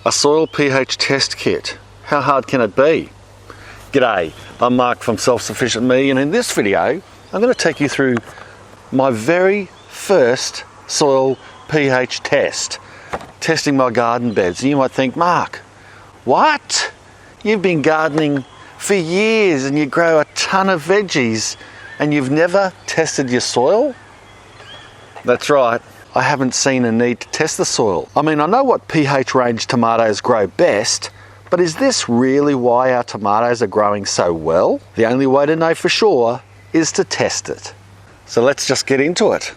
A soil pH test kit. How hard can it be? G'day, I'm Mark from Self Sufficient Me, and in this video I'm going to take you through my very first soil pH test, testing my garden beds. And you might think, Mark, what? You've been gardening for years and you grow a ton of veggies and you've never tested your soil? That's right. I haven't seen a need to test the soil. I mean, I know what pH range tomatoes grow best, but is this really why our tomatoes are growing so well? The only way to know for sure is to test it. So let's just get into it.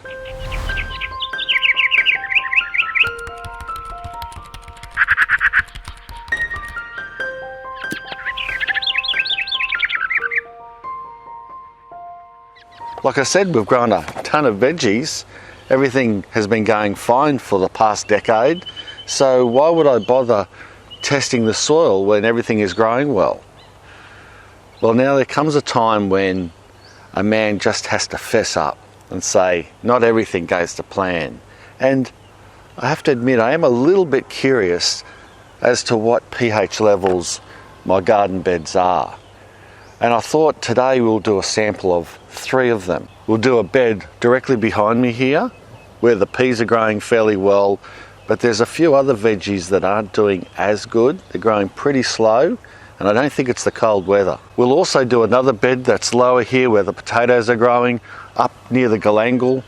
Like I said, we've grown a ton of veggies. Everything has been going fine for the past decade, so why would I bother testing the soil when everything is growing well? Well, now there comes a time when a man just has to fess up and say, not everything goes to plan. And I have to admit, I am a little bit curious as to what pH levels my garden beds are. And I thought today we'll do a sample of 3 of them. We'll do a bed directly behind me here, where the peas are growing fairly well, but there's a few other veggies that aren't doing as good. They're growing pretty slow, and I don't think it's the cold weather. We'll also do another bed that's lower here where the potatoes are growing, up near the galangal.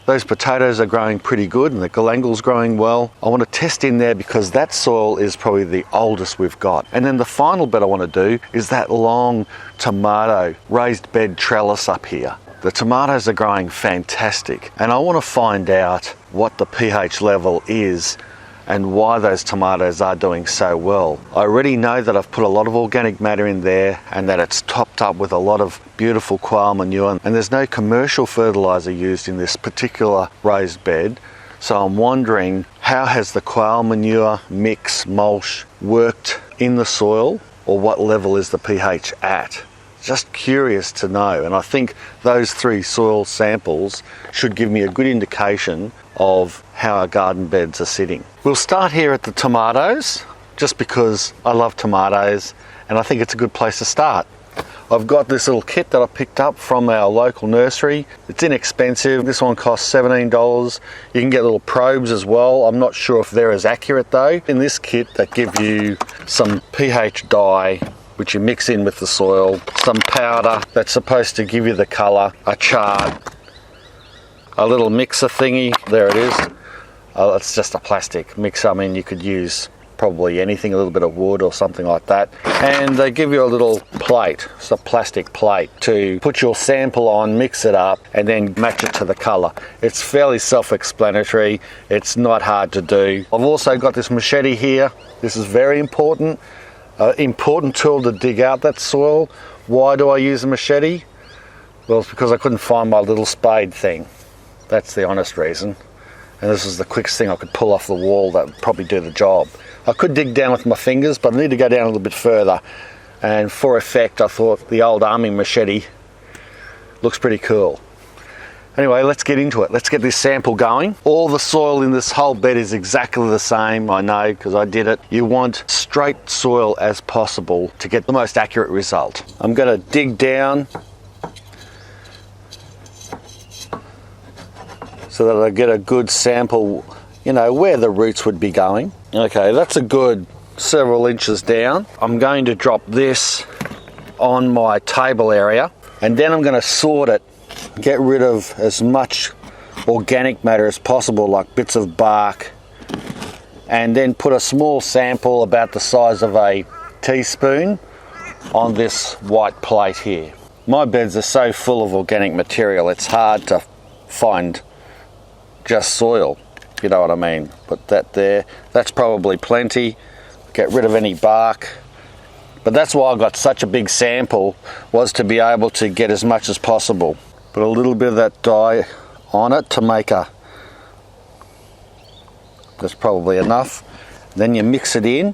Those potatoes are growing pretty good and the galangal's growing well. I want to test in there because that soil is probably the oldest we've got. And then the final bed I want to do is that long tomato raised bed trellis up here. The tomatoes are growing fantastic, and I want to find out what the pH level is and why those tomatoes are doing so well. I already know that I've put a lot of organic matter in there and that it's topped up with a lot of beautiful quail manure, and there's no commercial fertilizer used in this particular raised bed. So I'm wondering, how has the quail manure mix mulch worked in the soil, or what level is the pH at? Just curious to know, and I think those 3 soil samples should give me a good indication of how our garden beds are sitting. We'll start here at the tomatoes, just because I love tomatoes and I think it's a good place to start. I've got this little kit that I picked up from our local nursery. It's inexpensive. This one costs $17. You can get little probes as well. I'm not sure if they're as accurate though. In this kit, they give you some pH dye, which you mix in with the soil, some powder that's supposed to give you the colour, a chart, a little mixer thingy, there it is. It's just a plastic mixer. I mean, you could use probably anything, a little bit of wood or something like that. And they give you a little plate, it's a plastic plate, to put your sample on, mix it up, and then match it to the colour. It's fairly self-explanatory, it's not hard to do. I've also got this machete here. This is very important. Important tool to dig out that soil. Why do I use a machete? Well, it's because I couldn't find my little spade thing. That's the honest reason. And this is the quickest thing I could pull off the wall that would probably do the job. I could dig down with my fingers, but I need to go down a little bit further. And for effect, I thought the old army machete looks pretty cool. Anyway, let's get into it. Let's get this sample going. All the soil in this whole bed is exactly the same, I know, because I did it. You want straight soil as possible to get the most accurate result. I'm going to dig down so that I get a good sample, you know, where the roots would be going. Okay, that's a good several inches down. I'm going to drop this on my table area, and then I'm going to sort it. Get rid of as much organic matter as possible, like bits of bark, and then put a small sample about the size of a teaspoon on this white plate here. My beds are so full of organic material, it's hard to find just soil, if you know what I mean. Put that there, that's probably plenty. Get rid of any bark. But that's why I got such a big sample, was to be able to get as much as possible. Put a little bit of that dye on it to make that's probably enough. Then you mix it in.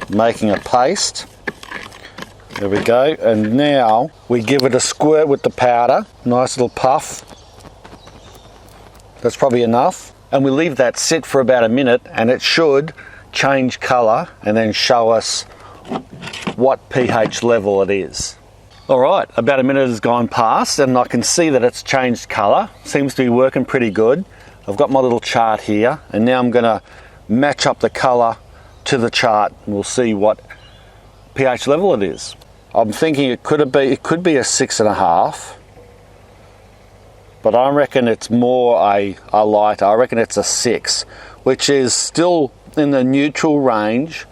Making a paste. There we go. And now we give it a squirt with the powder. Nice little puff. That's probably enough. And we leave that sit for about a minute and it should change colour and then show us what pH level it is. Alright, about a minute has gone past and I can see that it's changed colour. Seems to be working pretty good. I've got my little chart here and now I'm going to match up the colour to the chart and we'll see what pH level it is. I'm thinking it could be a 6.5, but I reckon it's more a lighter. I reckon it's a 6, which is still in the neutral range,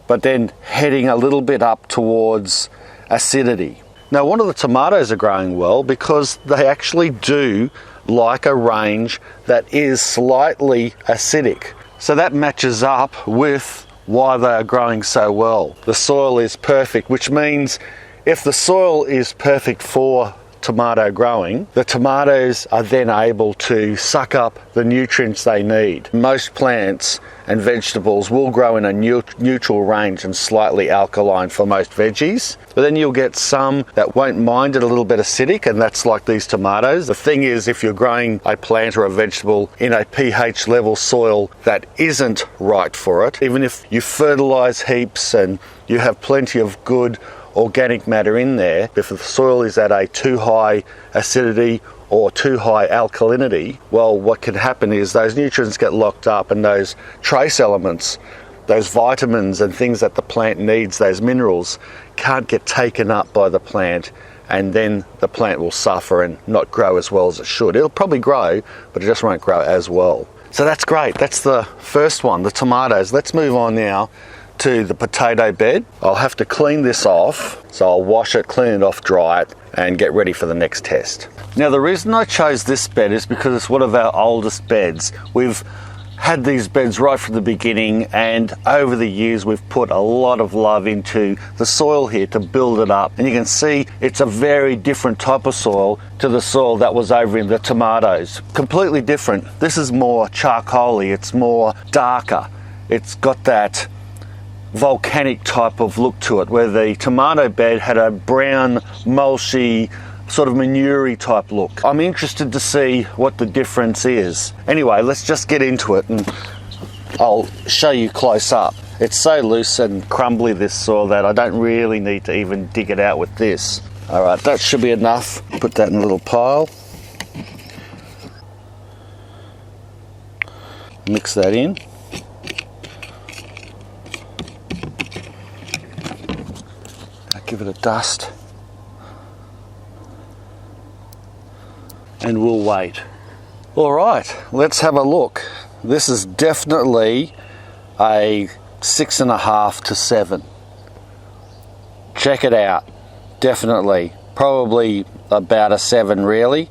but then heading a little bit up towards acidity. Now, one of the tomatoes are growing well because they actually do like a range that is slightly acidic. So that matches up with why they are growing so well. The soil is perfect, which means if the soil is perfect for tomato growing, the tomatoes are then able to suck up the nutrients they need. Most plants and vegetables will grow in a neutral range and slightly alkaline for most veggies, but then you'll get some that won't mind it a little bit acidic, and that's like these tomatoes. The thing is, if you're growing a plant or a vegetable in a pH level soil that isn't right for it, even if you fertilize heaps and you have plenty of good organic matter in there, if the soil is at a too high acidity or too high alkalinity, well, what can happen is those nutrients get locked up and those trace elements, those vitamins and things that the plant needs, those minerals, can't get taken up by the plant, and then the plant will suffer and not grow as well as it should. It'll probably grow, but it just won't grow as well. So that's great. That's the first one, the tomatoes. Let's move on now to the potato bed. I'll have to clean this off, so I'll wash it, clean it off, dry it, and get ready for the next test. Now, the reason I chose this bed is because it's one of our oldest beds. We've had these beds right from the beginning, and over the years we've put a lot of love into the soil here to build it up. And you can see it's a very different type of soil to the soil that was over in the tomatoes. Completely different. This is more charcoaly, it's more darker. It's got that volcanic type of look to it, where the tomato bed had a brown, mulchy, sort of manure type look. I'm interested to see what the difference is. Anyway, let's just get into it and I'll show you close up. It's so loose and crumbly, this soil, that I don't really need to even dig it out with this. Alright, that should be enough. Put that in a little pile. Mix that in. Give it a dust. And we'll wait. Alright, let's have a look. This is definitely a 6.5 to 7. Check it out. Definitely. Probably about a 7 really,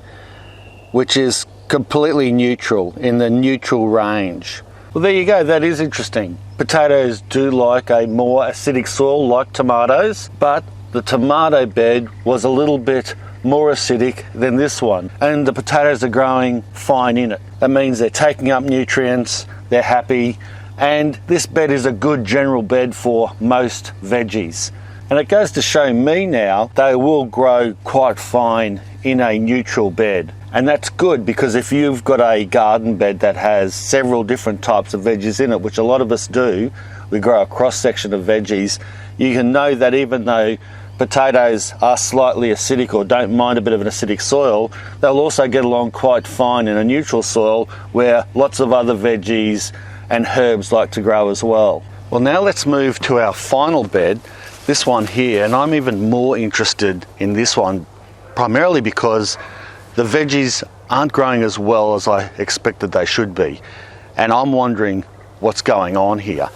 which is completely neutral, in the neutral range. Well, there you go. That is interesting. Potatoes do like a more acidic soil like tomatoes, but the tomato bed was a little bit more acidic than this one, and the potatoes are growing fine in it. That means they're taking up nutrients, they're happy, and this bed is a good general bed for most veggies. And it goes to show me now they will grow quite fine in a neutral bed. And that's good, because if you've got a garden bed that has several different types of veggies in it, which a lot of us do, we grow a cross section of veggies, you can know that even though potatoes are slightly acidic or don't mind a bit of an acidic soil, they'll also get along quite fine in a neutral soil where lots of other veggies and herbs like to grow as well. Well, now let's move to our final bed, this one here, and I'm even more interested in this one, primarily because the veggies aren't growing as well as I expected they should be, and I'm wondering what's going on here.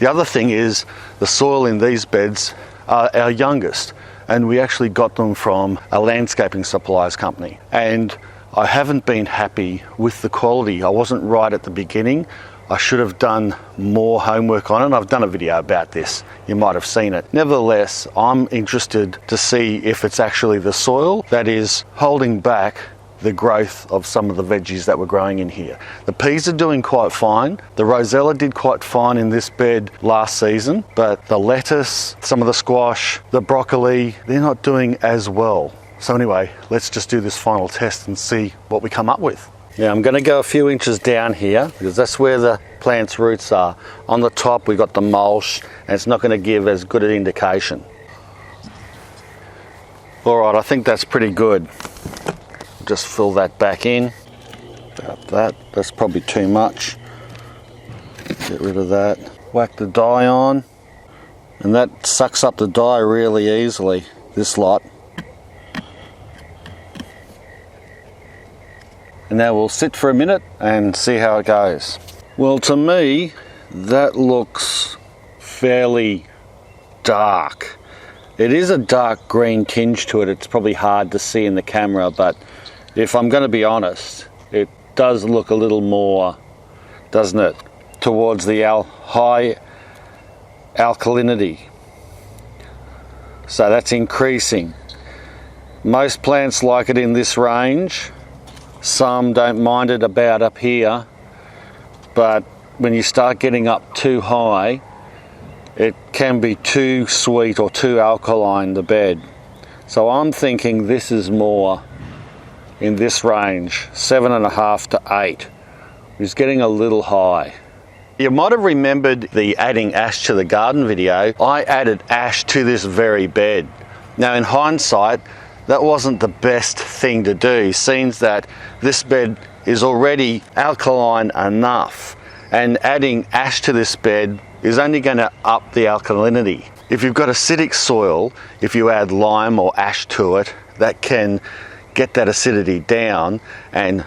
The other thing is the soil in these beds are our youngest, and we actually got them from a landscaping supplies company, and I haven't been happy with the quality. I wasn't right at the beginning. I should have done more homework on it. I've done a video about this. You might have seen it. Nevertheless, I'm interested to see if it's actually the soil that is holding back the growth of some of the veggies that were growing in here. The peas are doing quite fine. The rosella did quite fine in this bed last season, but the lettuce, some of the squash, the broccoli, they're not doing as well. So anyway, let's just do this final test and see what we come up with. Yeah, I'm going to go a few inches down here because that's where the plant's roots are. On the top we've got the mulch and it's not going to give as good an indication. Alright, I think that's pretty good. Just fill that back in. About that's probably too much. Get rid of that. Whack the dye on. And that sucks up the dye really easily, this lot. And now we'll sit for a minute and see how it goes. Well, to me, that looks fairly dark. It is a dark green tinge to it. It's probably hard to see in the camera, but if I'm going to be honest, it does look a little more, doesn't it, towards the high alkalinity. So that's increasing. Most plants like it in this range. Some don't mind it about up here, but when you start getting up too high, it can be too sweet or too alkaline, the bed. So I'm thinking this is more in this range, 7.5 to 8. It's getting a little high. You might have remembered the adding ash to the garden video. I added ash to this very bed. Now in hindsight, that wasn't the best thing to do, seems that this bed is already alkaline enough, and adding ash to this bed is only going to up the alkalinity. If you've got acidic soil, if you add lime or ash to it, that can get that acidity down and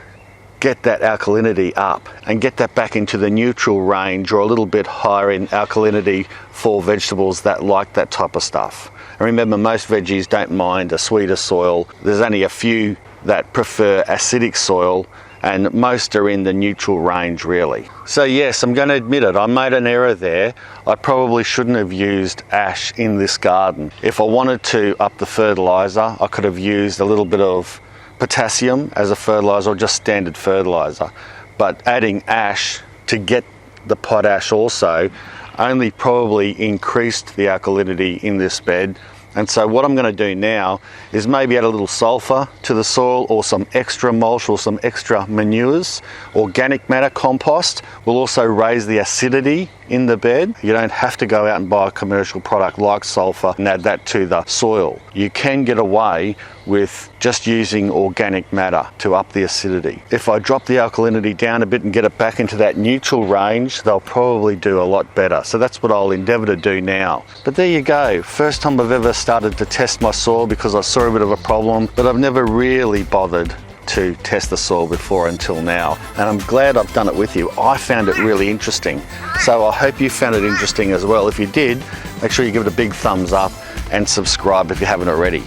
get that alkalinity up and get that back into the neutral range or a little bit higher in alkalinity for vegetables that like that type of stuff. And remember, most veggies don't mind a sweeter soil. There's only a few that prefer acidic soil, and most are in the neutral range really. So yes, I'm going to admit it, I made an error there. I probably shouldn't have used ash in this garden. If I wanted to up the fertilizer, I could have used a little bit of potassium as a fertilizer or just standard fertilizer. But adding ash to get the potash also only probably increased the alkalinity in this bed. And so what I'm going to do now is maybe add a little sulfur to the soil or some extra mulch or some extra manures. Organic matter compost will also raise the acidity in the bed. You don't have to go out and buy a commercial product like sulfur and add that to the soil. You can get away with just using organic matter to up the acidity. If I drop the alkalinity down a bit and get it back into that neutral range, they'll probably do a lot better. So that's what I'll endeavour to do now. But there you go, first time I've ever started to test my soil because I saw a bit of a problem, but I've never really bothered to test the soil before until now, and I'm glad I've done it with you. I found it really interesting, so I hope you found it interesting as well. If you did, make sure you give it a big thumbs up and subscribe if you haven't already.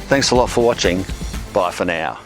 Thanks a lot for watching. Bye for now.